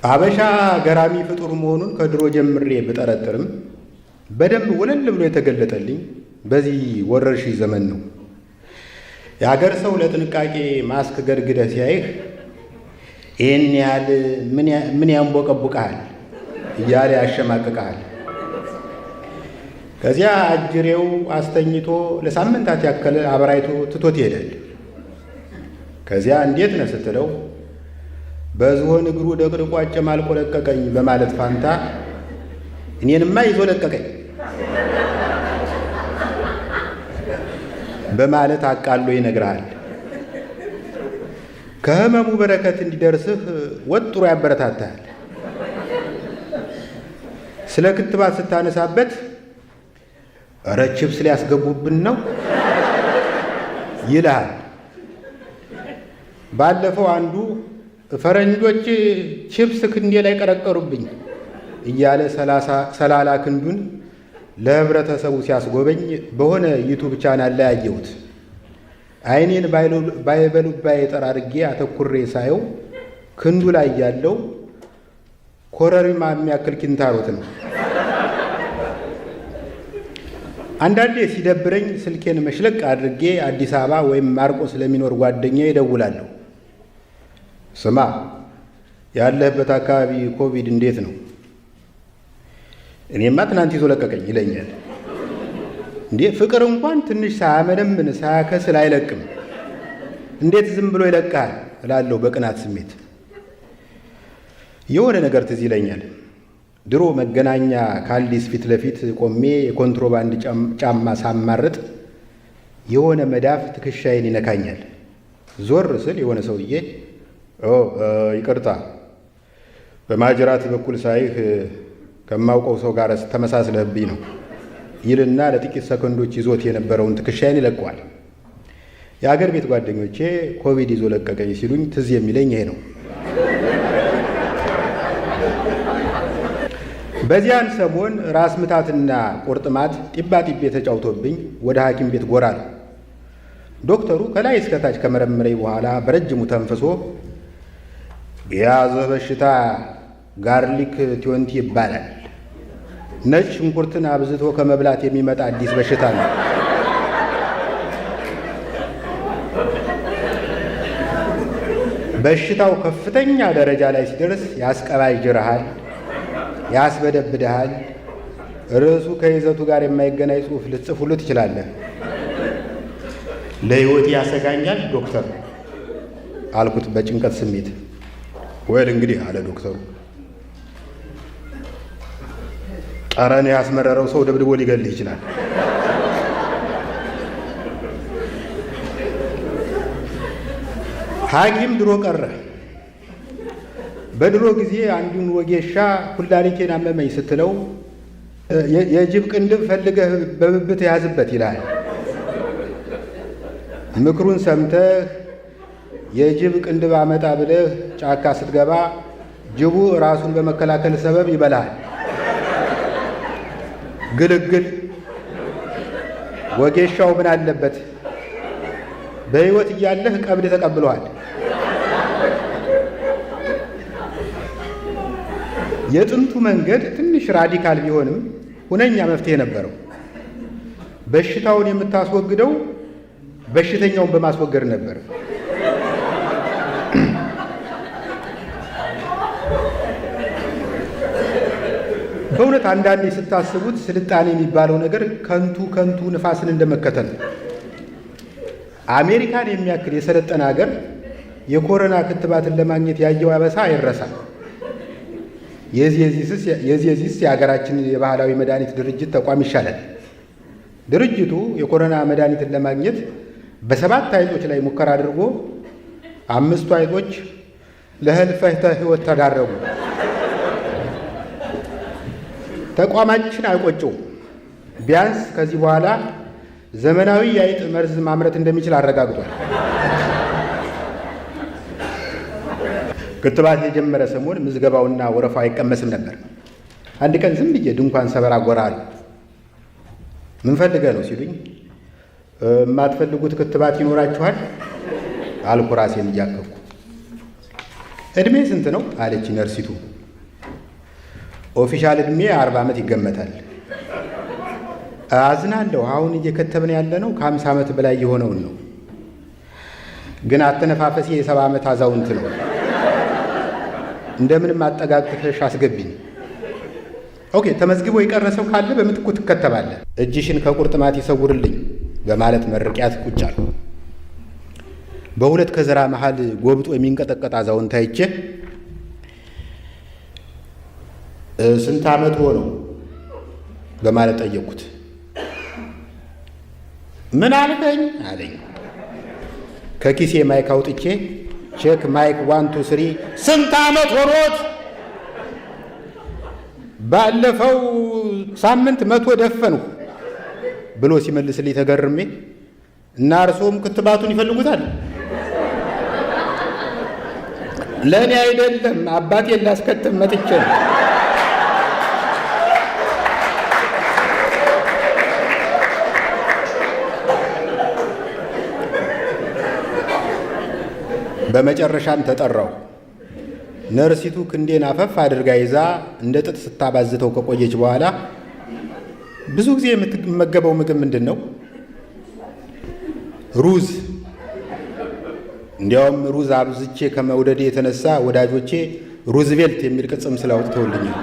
አበሻ ገራሚ ፍጡር መሆኑን ከድሮ ጀምሬ ብጠረጥርም በደንብ ወለል ብሎ የተገለጠልኝ በዚህ ወረርሽኝ ዘመን ነው። የሀገር ሰው ለጥንቃቄ ማስክ ገድግደህ ሲያይህ ይህን ያህል ምን ያንቦቀቡቀሃል እያለ ያሸማቅቀሃል። ከዚያ አጅሬው አስተኝቶ ለሳምንታት ያከለ አበራይቶ ትቶት ይሄዳል። ከዚያ እንዴት ነህ ስትለው በዝሆን እግሩ ደቅድቆ አጨማልቆ ለቀቀኝ በማለት ፋንታ እኔንማ ይዞ ለቀቀኝ በማለት አቃሎ ይነግርሃል። ከህመሙ በረከት እንዲደርስህ ወጥሮ ያበረታታል። ስለ ክትባት ስታነሳበት እረ ቺፕስ ሊያስገቡብን ነው ይልሃል። ባለፈው አንዱ ፈረንጆች ቺፕስ ክንዴ ላይ ቀረቀሩብኝ እያለ ሰላላ ክንዱን ለህብረተሰቡ ሲያስጎበኝ በሆነ ዩቱብ ቻናል ላይ አየሁት። አይኔን ባይበሉባይ ጠራርጌ አተኩሬ ሳየው ክንዱ ላይ ያለው ኮረሪማ የሚያክል ኪንታሮት ነው። አንዳንዴ ሲደብረኝ ስልኬን መሽለቅ አድርጌ አዲስ አበባ ወይም ማርቆስ ለሚኖር ጓደኛ ይደውላለሁ። ስማ ያለህበት አካባቢ ኮቪድ እንዴት ነው? እኔማ ትናንት ይዞ ለቀቀኝ ይለኛል። እንዴ ፍቅር እንኳን ትንሽ ሳያመነምን ሳያከስል አይለቅም፣ እንዴት ዝም ብሎ ይለቅሃል እላለሁ በቅናት ስሜት። የሆነ ነገር ትዝ ይለኛል። ድሮ መገናኛ ካልዲስ ፊት ለፊት ቆሜ የኮንትሮባንድ ጫማ ሳማርጥ የሆነ መዳፍ ትከሻዬን ይነካኛል። ዞር ስል የሆነ ሰውዬ ይቅርታ በማጅራት በኩል ሳይህ ከማውቀው ሰው ጋር ተመሳስለህብኝ ነው ይልና ለጥቂት ሰከንዶች ይዞት የነበረውን ትከሻዬን ይለቀዋል። የአገር ቤት ጓደኞቼ ኮቪድ ይዞ ለቀቀኝ ሲሉኝ ትዝ የሚለኝ ይሄ ነው። በዚያን ሰሞን ራስ ምታትና ቁርጥማት ጢባጢቤ ተጫውቶብኝ ወደ ሐኪም ቤት ጎራ ነው። ዶክተሩ ከላይ እስከታች ከመረመረኝ በኋላ በረጅሙ ተንፍሶ የያዘህ በሽታ ጋርሊክ 20 ይባላል። ነጭ ሽንኩርትን አብዝቶ ከመብላት የሚመጣ አዲስ በሽታ ነው። በሽታው ከፍተኛ ደረጃ ላይ ሲደርስ ያስቀባጅርሃል፣ ያስበደብድሃል። ርዕሱ ከይዘቱ ጋር የማይገናኝ ጽሑፍ ልትጽፉሉ ትችላለህ። ለሕይወት ያሰጋኛል ዶክተር አልኩት በጭንቀት ስሜት። ወል እንግዲህ አለ ዶክተሩ፣ ጠረን ያስመረረው ሰው ደብድቦ ሊገልህ ይችላል። ሐኪም ድሮ ቀረ። በድሮ ጊዜ አንዱን ወጌሻ ኩላሊቴን አመመኝ ስትለው የጅብ ቅንድብ ፈልገህ በብብት ያዝበት ይላል። ምክሩን ሰምተህ የጅብ ቅንድብ አመጣ ብለህ ጫካ ስትገባ ጅቡ ራሱን በመከላከል ሰበብ ይበላል። ግልግል ወጌሻው ምን አለበት? በሕይወት እያለህ ቀብድ ተቀብለዋል። የጥንቱ መንገድ ትንሽ ራዲካል ቢሆንም ሁነኛ መፍትሄ ነበረው። በሽታውን የምታስወግደው በሽተኛውን በማስወገድ ነበር። በእውነት አንዳንዴ ስታስቡት ስልጣኔ የሚባለው ነገር ከንቱ ንፋስን እንደመከተል ነው። አሜሪካን የሚያክል የሰለጠነ ሀገር የኮሮና ክትባትን ለማግኘት ያየው አበሳ አይረሳም። የዚህስ የሀገራችን የባህላዊ መድኃኒት ድርጅት ተቋም ይሻላል። ድርጅቱ የኮሮና መድኃኒትን ለማግኘት በ7 አይጦች ላይ ሙከራ አድርጎ 5ቱ አይጦች ለህልፈተ ሕይወት ተዳረጉ። ተቋማችን አይቆጨውም። ቢያንስ ከዚህ በኋላ ዘመናዊ የአይጥ መርዝ ማምረት እንደሚችል አረጋግጧል። ክትባት የጀመረ ሰሞን ምዝገባውና ወረፋው አይቀመስም ነበር። አንድ ቀን ዝም ብዬ ድንኳን ሰበራ ጎራ አሉ። ምን ፈልገህ ነው ሲሉኝ የማትፈልጉት ክትባት ይኖራችኋል አልኩ ራሴን እያከኩ። እድሜ ስንት ነው አለች ነርሲቱ። ኦፊሻል ዕድሜ 40 ዓመት ይገመታል። አዝናለሁ። አሁን እየከተብን ያለነው ከ50 ዓመት በላይ የሆነውን ነው። ግን አተነፋፈሴ የ70 ዓመት አዛውንት ነው። እንደምንም አጠጋግተሽ አስገቢኝ። ኦኬ፣ ተመዝግቦ የቀረ ሰው ካለ በምትኩ ትከተባለህ። እጅሽን ከቁርጥማት ይሰውርልኝ በማለት መርቂያት ቁጭ አልኩ። በሁለት ከዘራ መሃል ጎብጦ የሚንቀጠቀጥ አዛውንት አይቼ ስንት ዓመት ሆነው በማለት ጠየቅኩት። ምን አልከኝ አለኝ። ከኪሴ ማይክ አውጥቼ ቼክ ማይክ 1 2 3 ስንት ዓመት ሆኖት? ባለፈው ሳምንት 100 ደፈንሁ ብሎ ሲመልስልኝ ተገርሜ እና እርሶም ክትባቱን ይፈልጉታል? ለእኔ አይደለም አባቴን ላስከትብ መጥቼ ነው። በመጨረሻም ተጠራው። ነርሲቱ ክንዴን አፈፍ አድርጋ ይዛ እንደ ጥጥ ስታባዝተው ከቆየች በኋላ ብዙ ጊዜ የምትመገበው ምግብ ምንድን ነው? ሩዝ። እንዲያውም ሩዝ አብዝቼ ከመውደዴ የተነሳ ወዳጆቼ ሩዝቬልት የሚል ቅጽም ስላውጥተውልኛል።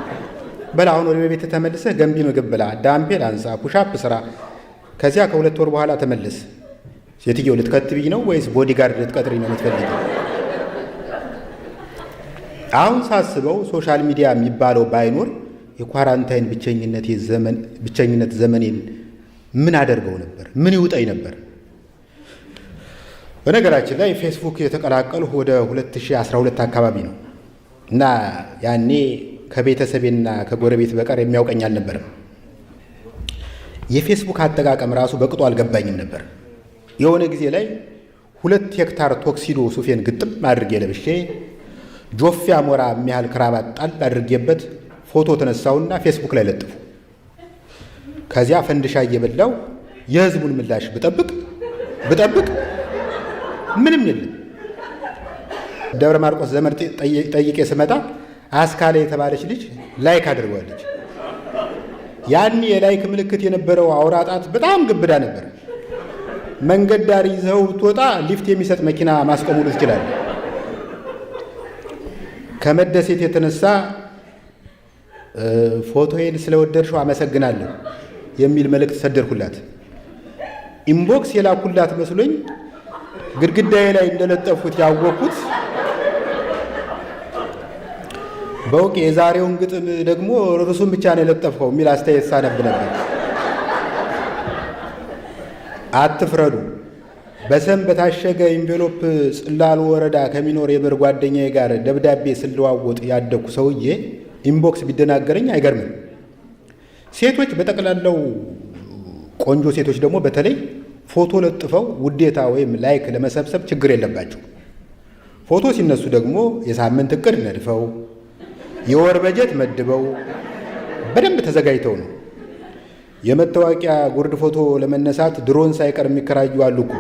በል አሁን ወደ ቤት ተመልሰህ ገንቢ ምግብ ብላ፣ ዳምፔል አንሳ፣ ፑሻፕ ስራ። ከዚያ ከ2 ወር በኋላ ተመለስ። ሴትየው ልትከትብኝ ነው ወይስ ቦዲጋርድ ልትቀጥሪ ነው የምትፈልጊው? አሁን ሳስበው ሶሻል ሚዲያ የሚባለው ባይኖር የኳራንታይን ብቸኝነት ዘመኔን ምን አደርገው ነበር? ምን ይውጠኝ ነበር? በነገራችን ላይ ፌስቡክ የተቀላቀልሁ ወደ 2012 አካባቢ ነው እና ያኔ ከቤተሰቤና ከጎረቤት በቀር የሚያውቀኝ አልነበርም። የፌስቡክ አጠቃቀም ራሱ በቅጡ አልገባኝም ነበር። የሆነ ጊዜ ላይ 2 ሄክታር ቶክሲዶ ሱፌን ግጥም አድርጌ ለብሼ ጆፌ አሞራ የሚያህል ክራባት ጣል አድርጌበት ፎቶ ተነሳውና ፌስቡክ ላይ ለጥፉ። ከዚያ ፈንድሻ እየበላው የህዝቡን ምላሽ ብጠብቅ ምንም የለም። ደብረ ማርቆስ ዘመድ ጠይቄ ስመጣ አስካለ የተባለች ልጅ ላይክ አድርገዋለች። ያን የላይክ ምልክት የነበረው አውራ ጣት በጣም ግብዳ ነበር። መንገድ ዳር ይዘው ትወጣ ሊፍት የሚሰጥ መኪና ማስቆም ሁሉ ትችላለህ። ከመደሴት የተነሳ ፎቶዬን ስለወደድሽው አመሰግናለሁ የሚል መልእክት ሰደርኩላት። ኢንቦክስ የላኩላት መስሎኝ ግድግዳዬ ላይ እንደለጠፉት ያወቅኩት በውቅ የዛሬውን ግጥም ደግሞ ርዕሱን ብቻ ነው የለጠፍከው የሚል አስተያየት ሳነብ ነበር። አትፍረዱ። በሰም በታሸገ ኢንቬሎፕ ጽላሉ ወረዳ ከሚኖር የበር ጓደኛዬ ጋር ደብዳቤ ስለዋወጥ ያደኩ ሰውዬ ኢንቦክስ ቢደናገረኝ አይገርምም። ሴቶች በጠቅላላው ቆንጆ ሴቶች ደግሞ በተለይ ፎቶ ለጥፈው ውዴታ ወይም ላይክ ለመሰብሰብ ችግር የለባቸው። ፎቶ ሲነሱ ደግሞ የሳምንት እቅድ ነድፈው የወር በጀት መድበው በደንብ ተዘጋጅተው ነው። የመታወቂያ ጉርድ ፎቶ ለመነሳት ድሮን ሳይቀር የሚከራዩ አሉ እኮ።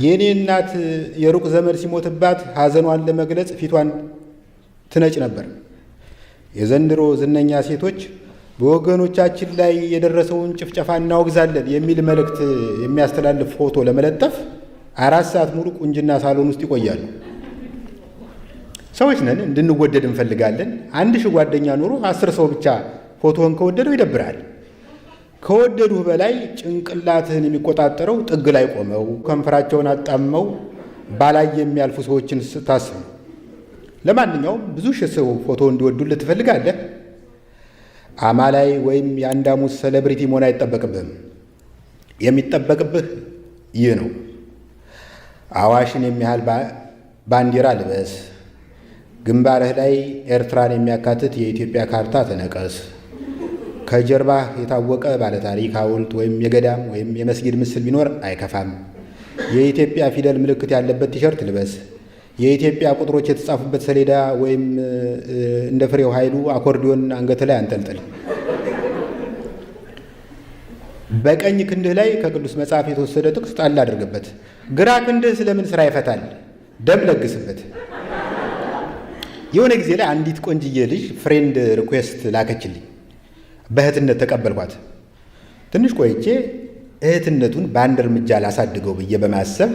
የእኔ እናት የሩቅ ዘመድ ሲሞትባት ሐዘኗን ለመግለጽ ፊቷን ትነጭ ነበር። የዘንድሮ ዝነኛ ሴቶች በወገኖቻችን ላይ የደረሰውን ጭፍጨፋ እናወግዛለን የሚል መልእክት የሚያስተላልፍ ፎቶ ለመለጠፍ 4 ሰዓት ሙሉ ቁንጅና ሳሎን ውስጥ ይቆያሉ። ሰዎች ነን፣ እንድንወደድ እንፈልጋለን። 1000 ጓደኛ ኑሮ 10 ሰው ብቻ ፎቶን ከወደደው ይደብራል። ከወደዱህ በላይ ጭንቅላትህን የሚቆጣጠረው ጥግ ላይ ቆመው ከንፈራቸውን አጣመው ባላይ የሚያልፉ ሰዎችን ስታስብ። ለማንኛውም ብዙ ሺህ ሰው ፎቶ እንዲወዱልህ ትፈልጋለህ። አማላይ ወይም የአንዳሙስ ሴሌብሪቲ መሆን አይጠበቅብህም። የሚጠበቅብህ ይህ ነው። አዋሽን የሚያህል ባንዲራ ልበስ። ግንባርህ ላይ ኤርትራን የሚያካትት የኢትዮጵያ ካርታ ተነቀስ። ከጀርባህ የታወቀ ባለታሪክ ሐውልት ወይም የገዳም ወይም የመስጊድ ምስል ቢኖር አይከፋም። የኢትዮጵያ ፊደል ምልክት ያለበት ቲሸርት ልበስ። የኢትዮጵያ ቁጥሮች የተጻፉበት ሰሌዳ ወይም እንደ ፍሬው ኃይሉ አኮርዲዮን አንገት ላይ አንጠልጥል። በቀኝ ክንድህ ላይ ከቅዱስ መጽሐፍ የተወሰደ ጥቅስ ጣል አድርግበት። ግራ ክንድህ ስለምን ስራ ይፈታል? ደም ለግስበት። የሆነ ጊዜ ላይ አንዲት ቆንጅዬ ልጅ ፍሬንድ ሪኩዌስት ላከችልኝ። በእህትነት ተቀበልኳት። ትንሽ ቆይቼ እህትነቱን በአንድ እርምጃ ላሳድገው ብዬ በማሰብ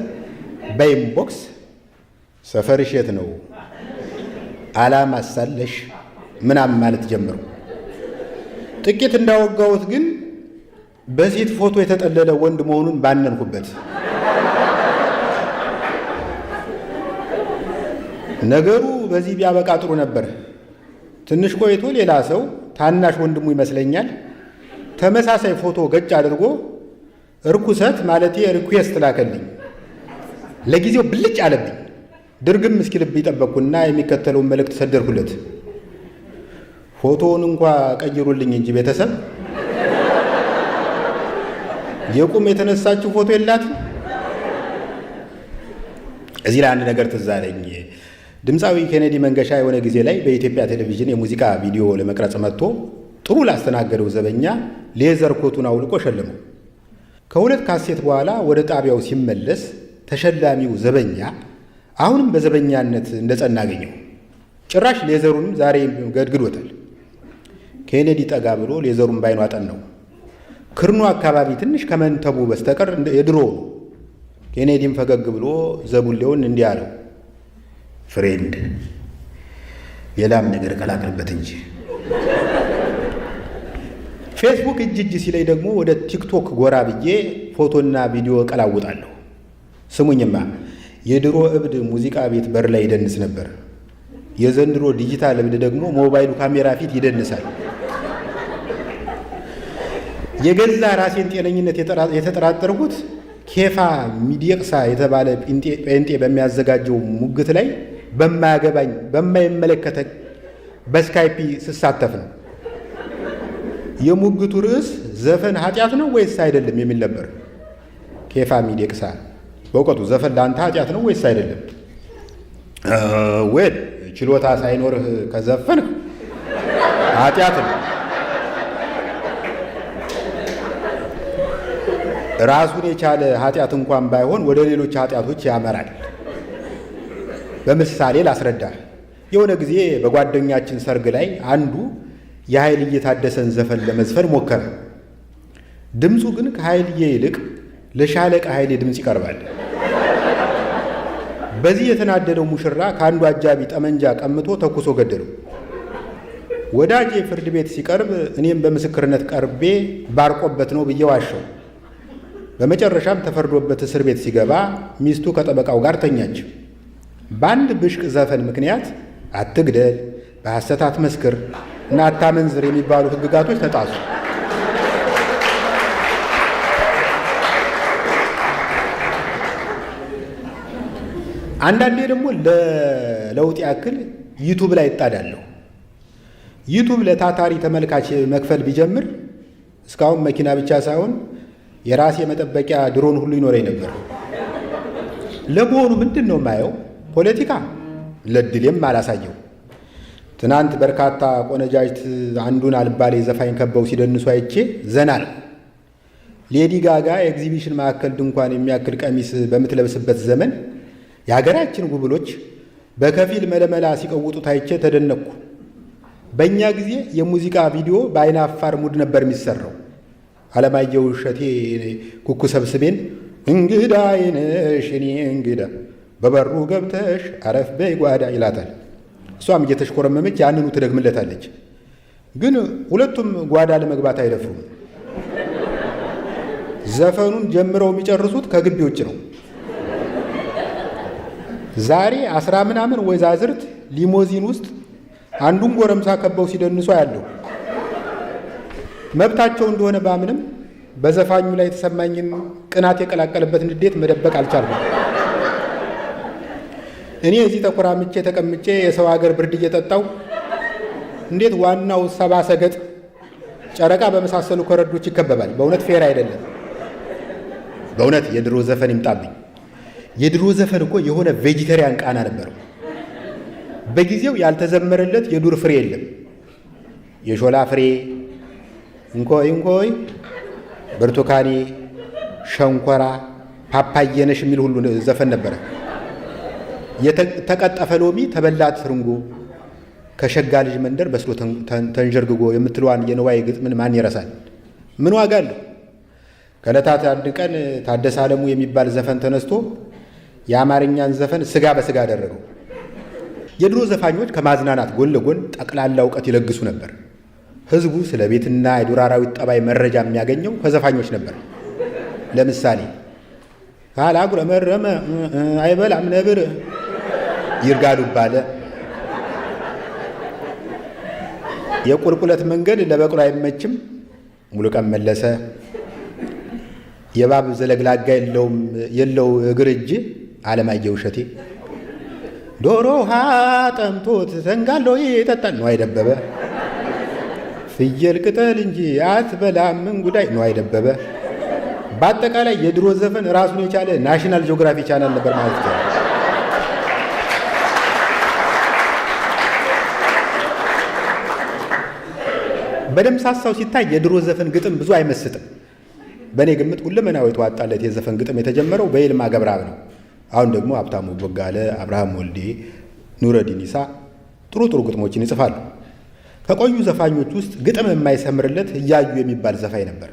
በኢንቦክስ ሰፈርሽ የት ነው አላማ ሳለሽ ምናምን ማለት ጀመሩ። ጥቂት እንዳወጋሁት ግን በሴት ፎቶ የተጠለለ ወንድ መሆኑን ባነንኩበት። ነገሩ በዚህ ቢያበቃ ጥሩ ነበር። ትንሽ ቆይቶ ሌላ ሰው ታናሽ ወንድሙ ይመስለኛል ተመሳሳይ ፎቶ ገጭ አድርጎ እርኩሰት ማለቴ ሪኩዌስት ላከልኝ። ለጊዜው ብልጭ አለብኝ። ድርግም እስኪልብኝ ጠበቅኩና የሚከተለውን መልእክት ሰደርኩለት። ፎቶውን እንኳ ቀይሩልኝ እንጂ ቤተሰብ የቁም የተነሳችው ፎቶ የላትም። እዚህ ላይ አንድ ነገር ትዝ አለኝ። ድምፃዊ ኬኔዲ መንገሻ የሆነ ጊዜ ላይ በኢትዮጵያ ቴሌቪዥን የሙዚቃ ቪዲዮ ለመቅረጽ መጥቶ ጥሩ ላስተናገደው ዘበኛ ሌዘር ኮቱን አውልቆ ሸለመው። ከሁለት ካሴት በኋላ ወደ ጣቢያው ሲመለስ ተሸላሚው ዘበኛ አሁንም በዘበኛነት እንደጸና አገኘው። ጭራሽ ሌዘሩንም ዛሬ ገድግዶታል። ኬኔዲ ጠጋ ብሎ ሌዘሩን ባይኑ አጠናው። ክርኑ አካባቢ ትንሽ ከመንተቡ በስተቀር የድሮ ነው። ኬኔዲም ፈገግ ብሎ ዘቡሌውን እንዲህ አለው፣ ፍሬንድ ሌላም ነገር ቀላቅልበት እንጂ። ፌስቡክ እጅ ሲለኝ ደግሞ ወደ ቲክቶክ ጎራ ብዬ ፎቶና ቪዲዮ ቀላውጣለሁ። ስሙኝማ የድሮ እብድ ሙዚቃ ቤት በር ላይ ይደንስ ነበር። የዘንድሮ ዲጂታል እብድ ደግሞ ሞባይሉ ካሜራ ፊት ይደንሳል። የገዛ ራሴን ጤነኝነት የተጠራጠርኩት ኬፋ ሚዲቅሳ የተባለ ጴንጤ በሚያዘጋጀው ሙግት ላይ በማያገባኝ በማይመለከተኝ በስካይፒ ስሳተፍ ነው። የሙግቱ ርዕስ ዘፈን ኃጢአት ነው ወይስ አይደለም የሚል ነበር። ኬፋ ሚዲቅሳ በእውቀቱ ዘፈን ለአንተ ኃጢአት ነው ወይስ አይደለም? ወይ ችሎታ ሳይኖርህ ከዘፈንህ ኃጢአት ነው። ራሱን የቻለ ኃጢአት እንኳን ባይሆን ወደ ሌሎች ኃጢአቶች ያመራል። በምሳሌ ላስረዳ። የሆነ ጊዜ በጓደኛችን ሰርግ ላይ አንዱ የኃይልዬ ታደሰን ዘፈን ለመዝፈን ሞከረ። ድምፁ ግን ከኃይልዬ ይልቅ ለሻለቃ ኃይሌ ድምፅ ይቀርባል። በዚህ የተናደደው ሙሽራ ከአንዱ አጃቢ ጠመንጃ ቀምቶ ተኩሶ ገደለው። ወዳጄ ፍርድ ቤት ሲቀርብ እኔም በምስክርነት ቀርቤ ባርቆበት ነው ብዬ ዋሸው። በመጨረሻም ተፈርዶበት እስር ቤት ሲገባ ሚስቱ ከጠበቃው ጋር ተኛች። በአንድ ብሽቅ ዘፈን ምክንያት አትግደል፣ በሐሰት አትመስክር እና አታመንዝር የሚባሉ ሕግጋቶች ተጣሱ። አንዳንዴ ደግሞ ለለውጥ ያክል ዩቱብ ላይ እጣዳለሁ። ዩቱብ ለታታሪ ተመልካች መክፈል ቢጀምር እስካሁን መኪና ብቻ ሳይሆን የራሴ መጠበቂያ ድሮን ሁሉ ይኖረኝ ነበር። ለመሆኑ ምንድን ነው የማየው? ፖለቲካ ለድሌም አላሳየው። ትናንት በርካታ ቆነጃጅት አንዱን አልባሌ ዘፋኝ ከበው ሲደንሱ አይቼ ዘና ነው። ሌዲ ጋጋ የኤግዚቢሽን ማዕከል ድንኳን የሚያክል ቀሚስ በምትለብስበት ዘመን የሀገራችን ጉብሎች በከፊል መለመላ ሲቀውጡት አይቼ ተደነቅኩ። በእኛ ጊዜ የሙዚቃ ቪዲዮ በአይነ አፋር ሙድ ነበር የሚሰራው። አለማየሁ እሸቴ ኩኩ ሰብስቤን እንግዳ አይነሽ እኔ እንግዳ በበሩ ገብተሽ አረፍ በይ ጓዳ ይላታል። እሷም እየተሽኮረመመች ያንኑ ትደግምለታለች። ግን ሁለቱም ጓዳ ለመግባት አይደፍሩም። ዘፈኑን ጀምረው የሚጨርሱት ከግቢ ውጭ ነው። ዛሬ 10 ምናምን ወይዛዝርት ሊሞዚን ውስጥ አንዱን ጎረምሳ ከበው ሲደንሱ ያለው መብታቸው እንደሆነ ባምንም በዘፋኙ ላይ የተሰማኝን ቅናት የቀላቀለበት ንዴት መደበቅ አልቻልኩም። እኔ እዚህ ተኮራምቼ ተቀምጬ የሰው ሀገር ብርድ እየጠጣው እንዴት ዋናው ሰባ ሰገጥ ጨረቃ በመሳሰሉ ኮረዶች ይከበባል? በእውነት ፌር አይደለም። በእውነት የድሮ ዘፈን ይምጣብኝ። የድሮ ዘፈን እኮ የሆነ ቬጂተሪያን ቃና ነበረው። በጊዜው ያልተዘመረለት የዱር ፍሬ የለም። የሾላ ፍሬ፣ እንኮይ እንኮይ፣ ብርቱካኔ፣ ሸንኮራ፣ ፓፓየነሽ የሚል ሁሉ ዘፈን ነበረ። የተቀጠፈ ሎሚ ተበላት ትርንጎ፣ ከሸጋ ልጅ መንደር በስሎ ተንዠርግጎ የምትለዋን የንዋይ ግጥምን ማን ይረሳል? ምን ዋጋ አለው? ከዕለታት አንድ ቀን ታደሰ ዓለሙ የሚባል ዘፈን ተነስቶ የአማርኛን ዘፈን ስጋ በስጋ አደረገው። የድሮ ዘፋኞች ከማዝናናት ጎን ለጎን ጠቅላላ እውቀት ይለግሱ ነበር። ህዝቡ ስለ ቤትና የዱር አራዊት ጠባይ መረጃ የሚያገኘው ከዘፋኞች ነበር። ለምሳሌ ካላጉረመረመ አይበላም ነብር ይርጋዱ ባለ፣ የቁልቁለት መንገድ ለበቅሎ አይመችም ሙሉቀን መለሰ፣ የባብ ዘለግላጋ የለው እግር እጅ አለማየሁ እሸቴ፣ ዶሮ ውሃ ጠምቶት ተንጋሎ ይጠጣል ነዋይ ደበበ፣ ፍየል ቅጠል እንጂ አትበላም ምን ጉዳይ ነዋይ ደበበ። በአጠቃላይ የድሮ ዘፈን ራሱን የቻለ ናሽናል ጂኦግራፊ ቻናል ነበር ማለት ይቻላል። በደምሳሳው ሲታይ የድሮ ዘፈን ግጥም ብዙ አይመስጥም። በእኔ ግምት ሁለመናው የተዋጣለት የዘፈን ግጥም የተጀመረው በይልማ ገብረአብ ነው። አሁን ደግሞ ሀብታሙ ቦጋለ፣ አብርሃም ወልዴ፣ ኑረዲን ኢሳ ጥሩ ግጥሞችን ይጽፋሉ። ከቆዩ ዘፋኞች ውስጥ ግጥም የማይሰምርለት እያዩ የሚባል ዘፋኝ ነበር።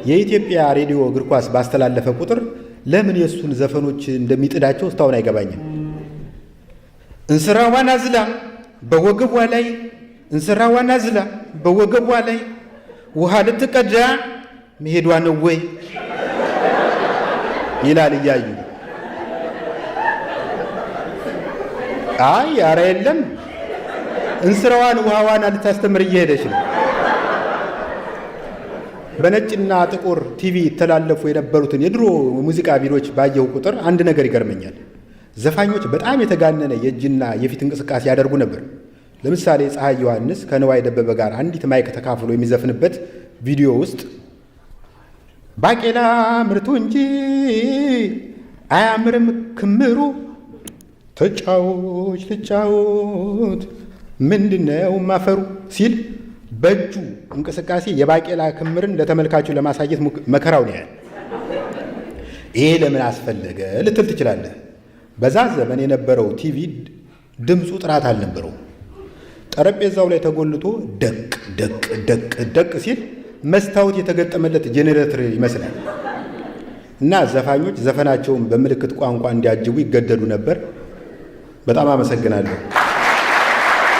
የኢትዮጵያ ሬዲዮ እግር ኳስ ባስተላለፈ ቁጥር ለምን የእሱን ዘፈኖች እንደሚጥዳቸው እስካሁን አይገባኝም። እንስራዋን አዝላ በወገቧ ላይ እንስራዋን አዝላ በወገቧ ላይ ውሃ ልትቀዳ መሄዷ ነው ወይ ይላል እያዩ። አይ ኧረ የለም እንስራዋን ውሃዋን ልታስተምር እየሄደች ነው። በነጭና ጥቁር ቲቪ ይተላለፉ የነበሩትን የድሮ ሙዚቃ ቪዲዮዎች ባየሁ ቁጥር አንድ ነገር ይገርመኛል። ዘፋኞች በጣም የተጋነነ የእጅና የፊት እንቅስቃሴ ያደርጉ ነበር። ለምሳሌ ፀሐይ ዮሐንስ ከንዋይ ደበበ ጋር አንዲት ማይክ ተካፍሎ የሚዘፍንበት ቪዲዮ ውስጥ ባቄላ ምርቱ እንጂ አያምርም ክምሩ፣ ተጫዎች ምንድነው ማፈሩ ሲል በእጁ እንቅስቃሴ የባቄላ ክምርን ለተመልካቹ ለማሳየት መከራውን ያያል። ይሄ ለምን አስፈለገ ልትል ትችላለህ። በዛ ዘመን የነበረው ቲቪ ድምፁ ጥራት አልነበረው። ጠረጴዛው ላይ ተጎልቶ ደቅ ደቅ ደቅ ደቅ ሲል መስታወት የተገጠመለት ጄኔሬተር ይመስላል። እና ዘፋኞች ዘፈናቸውን በምልክት ቋንቋ እንዲያጅቡ ይገደዱ ነበር። በጣም አመሰግናለሁ።